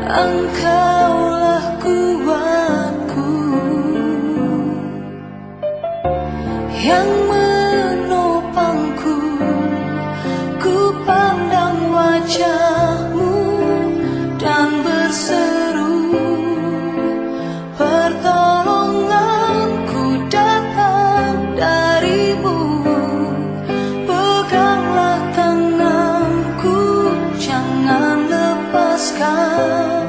Engkaulah kuatku yang menopangku. Ku pandang wajah-Mu dan berseru, pertolonganku datang dari-Mu. Peganglah tanganku, jangan lepaskan.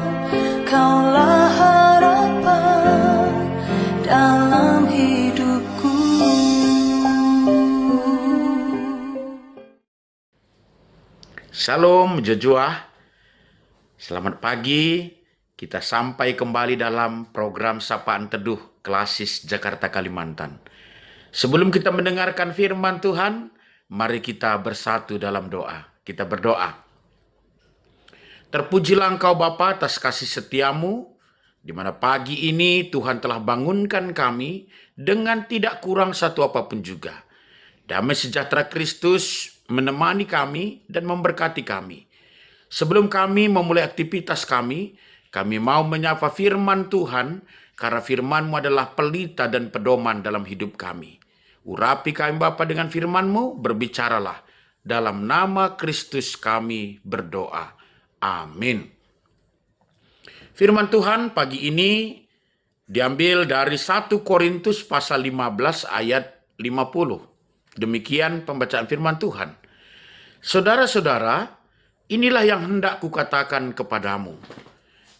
Kaulah harapan dalam hidupku. Salam Jojoah, selamat pagi. Kita sampai kembali dalam program Sapaan Teduh Klasis Jakarta Kalimantan. Sebelum kita mendengarkan firman Tuhan, mari kita bersatu dalam doa. Kita berdoa. Terpujilah Engkau Bapa atas kasih setia-Mu, di mana pagi ini Tuhan telah bangunkan kami dengan tidak kurang satu apapun juga. Damai sejahtera Kristus menemani kami dan memberkati kami. Sebelum kami memulai aktivitas kami mau menyapa firman Tuhan, karena firman-Mu adalah pelita dan pedoman dalam hidup kami. Urapi kami Bapa dengan firman-Mu, berbicaralah. Dalam nama Kristus kami berdoa. Amin. Firman Tuhan pagi ini diambil dari 1 Korintus pasal 15 ayat 50. Demikian pembacaan firman Tuhan. Saudara-saudara, inilah yang hendak kukatakan kepadamu,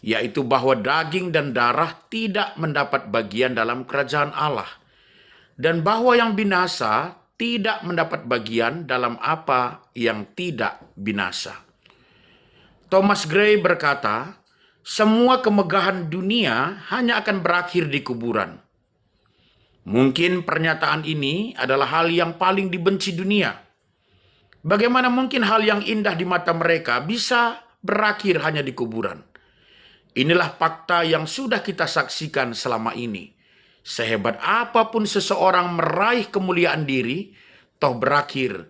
yaitu bahwa daging dan darah tidak mendapat bagian dalam kerajaan Allah, dan bahwa yang binasa tidak mendapat bagian dalam apa yang tidak binasa. Thomas Gray berkata, semua kemegahan dunia hanya akan berakhir di kuburan. Mungkin pernyataan ini adalah hal yang paling dibenci dunia. Bagaimana mungkin hal yang indah di mata mereka bisa berakhir hanya di kuburan? Inilah fakta yang sudah kita saksikan selama ini. Sehebat apapun seseorang meraih kemuliaan diri, toh berakhir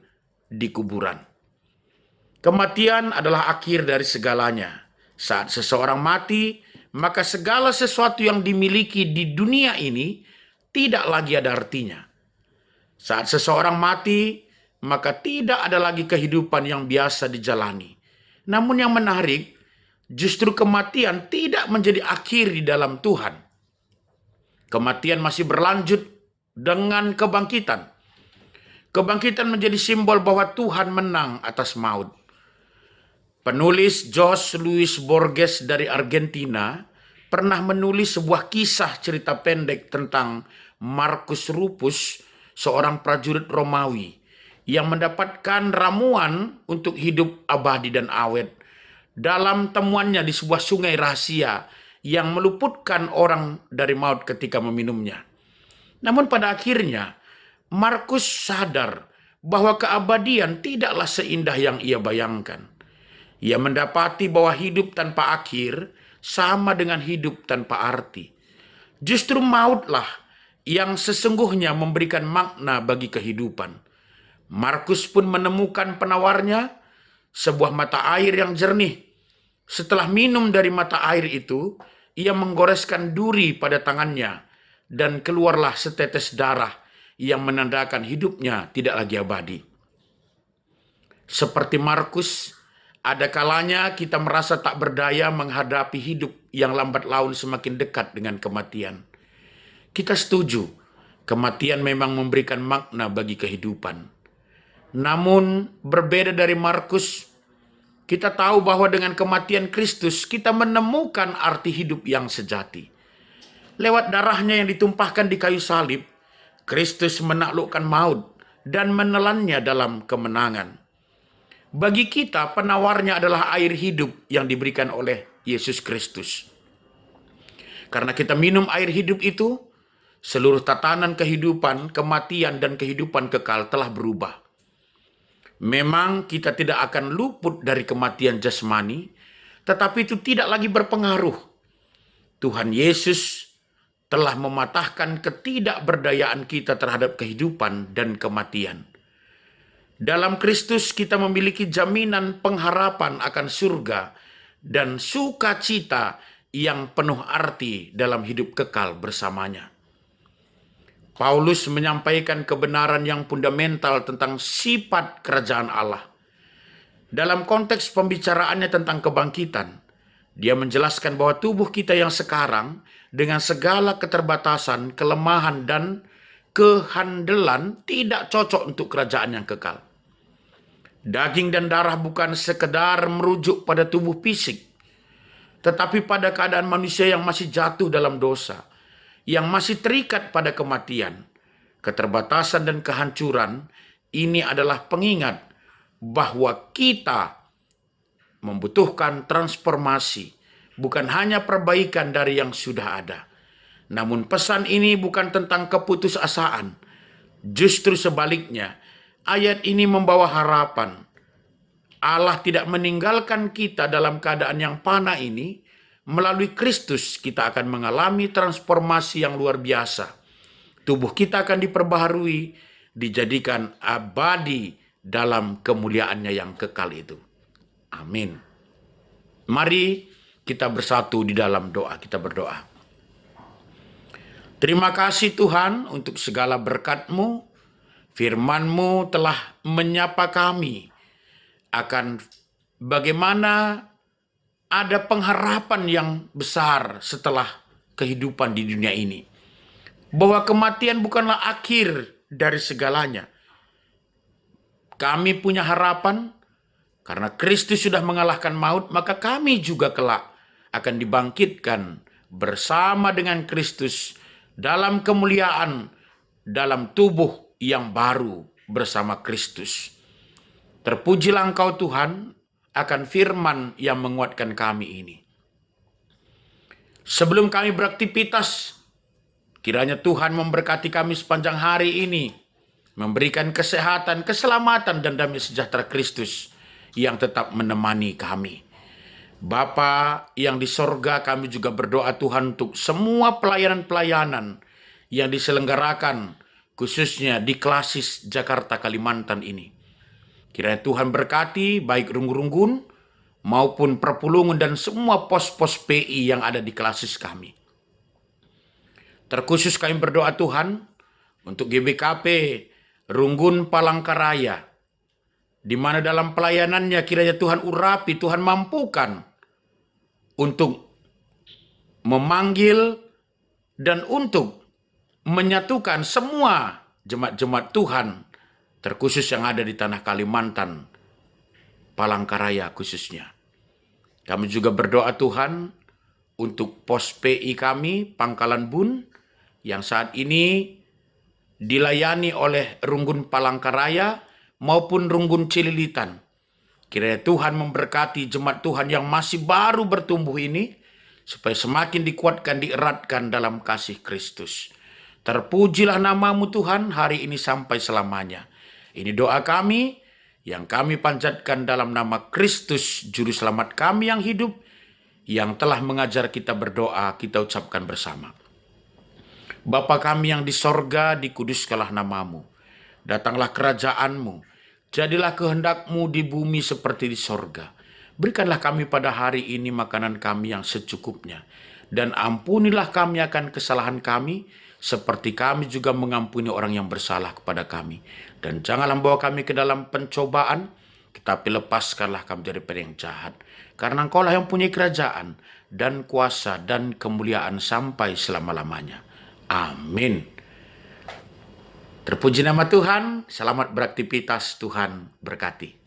di kuburan. Kematian adalah akhir dari segalanya. Saat seseorang mati, maka segala sesuatu yang dimiliki di dunia ini tidak lagi ada artinya. Saat seseorang mati, maka tidak ada lagi kehidupan yang biasa dijalani. Namun yang menarik, justru kematian tidak menjadi akhir di dalam Tuhan. Kematian masih berlanjut dengan kebangkitan. Kebangkitan menjadi simbol bahwa Tuhan menang atas maut. Penulis Jorge Luis Borges dari Argentina pernah menulis sebuah kisah cerita pendek tentang Marcus Rufus, seorang prajurit Romawi yang mendapatkan ramuan untuk hidup abadi dan awet dalam temuannya di sebuah sungai rahasia yang meluputkan orang dari maut ketika meminumnya. Namun pada akhirnya Marcus sadar bahwa keabadian tidaklah seindah yang ia bayangkan. Ia mendapati bahwa hidup tanpa akhir sama dengan hidup tanpa arti. Justru mautlah yang sesungguhnya memberikan makna bagi kehidupan. Markus pun menemukan penawarnya, sebuah mata air yang jernih. Setelah minum dari mata air itu, ia menggoreskan duri pada tangannya, dan keluarlah setetes darah yang menandakan hidupnya tidak lagi abadi. Seperti Markus, ada kalanya kita merasa tak berdaya menghadapi hidup yang lambat laun semakin dekat dengan kematian. Kita setuju, kematian memang memberikan makna bagi kehidupan. Namun berbeda dari Markus, kita tahu bahwa dengan kematian Kristus kita menemukan arti hidup yang sejati. Lewat darahnya yang ditumpahkan di kayu salib, Kristus menaklukkan maut dan menelannya dalam kemenangan. Bagi kita, penawarnya adalah air hidup yang diberikan oleh Yesus Kristus. Karena kita minum air hidup itu, seluruh tatanan kehidupan, kematian, dan kehidupan kekal telah berubah. Memang kita tidak akan luput dari kematian jasmani, tetapi itu tidak lagi berpengaruh. Tuhan Yesus telah mematahkan ketidakberdayaan kita terhadap kehidupan dan kematian. Dalam Kristus kita memiliki jaminan pengharapan akan surga dan sukacita yang penuh arti dalam hidup kekal bersamanya. Paulus menyampaikan kebenaran yang fundamental tentang sifat kerajaan Allah. Dalam konteks pembicaraannya tentang kebangkitan, dia menjelaskan bahwa tubuh kita yang sekarang dengan segala keterbatasan, kelemahan, dan kehandelan tidak cocok untuk kerajaan yang kekal. Daging dan darah bukan sekedar merujuk pada tubuh fisik, tetapi pada keadaan manusia yang masih jatuh dalam dosa, yang masih terikat pada kematian, keterbatasan, dan kehancuran. Ini adalah pengingat bahwa kita membutuhkan transformasi, bukan hanya perbaikan dari yang sudah ada. Namun pesan ini bukan tentang keputusasaan. Justru sebaliknya, ayat ini membawa harapan. Allah tidak meninggalkan kita dalam keadaan yang panah ini. Melalui Kristus kita akan mengalami transformasi yang luar biasa. Tubuh kita akan diperbaharui, dijadikan abadi dalam kemuliaannya yang kekal itu. Amin. Mari kita bersatu di dalam doa. Kita berdoa. Terima kasih Tuhan untuk segala berkat-Mu. Firman-Mu telah menyapa kami akan bagaimana ada pengharapan yang besar setelah kehidupan di dunia ini. Bahwa kematian bukanlah akhir dari segalanya. Kami punya harapan karena Kristus sudah mengalahkan maut, maka kami juga kelak akan dibangkitkan bersama dengan Kristus dalam kemuliaan, dalam tubuh yang baru bersama Kristus. Terpujilah Engkau Tuhan akan firman yang menguatkan kami ini. Sebelum kami beraktivitas, kiranya Tuhan memberkati kami sepanjang hari ini, memberikan kesehatan, keselamatan, dan damai sejahtera Kristus yang tetap menemani kami. Bapa yang di sorga, kami juga berdoa Tuhan untuk semua pelayanan-pelayanan yang diselenggarakan, khususnya di Klasis Jakarta, Kalimantan ini. Kiranya Tuhan berkati baik Runggun maupun Perpulungan dan semua pos-pos PI yang ada di Klasis kami. Terkhusus kami berdoa Tuhan untuk GBKP Runggun Palangkaraya, di mana dalam pelayanannya kiranya Tuhan urapi, Tuhan mampukan untuk memanggil dan untuk menyatukan semua jemaat-jemaat Tuhan, terkhusus yang ada di tanah Kalimantan, Palangkaraya khususnya. Kami juga berdoa Tuhan untuk pos PI kami, Pangkalan Bun, yang saat ini dilayani oleh Runggun Palangkaraya maupun Runggun Cililitan. Kiranya Tuhan memberkati jemaat Tuhan yang masih baru bertumbuh ini, supaya semakin dikuatkan, dieratkan dalam kasih Kristus. Terpujilah nama-Mu Tuhan hari ini sampai selamanya. Ini doa kami yang kami panjatkan dalam nama Kristus, Juru Selamat kami yang hidup, yang telah mengajar kita berdoa, kita ucapkan bersama. Bapa kami yang di sorga, dikuduskanlah nama-Mu. Datanglah kerajaan-Mu. Jadilah kehendak-Mu di bumi seperti di sorga. Berikanlah kami pada hari ini makanan kami yang secukupnya. Dan ampunilah kami akan kesalahan kami, seperti kami juga mengampuni orang yang bersalah kepada kami. Dan janganlah membawa kami ke dalam pencobaan, tetapi lepaskanlah kami daripada yang jahat. Karena Engkau-lah yang punya kerajaan, dan kuasa, dan kemuliaan sampai selama-lamanya. Amin. Terpuji nama Tuhan, selamat beraktivitas, Tuhan berkati.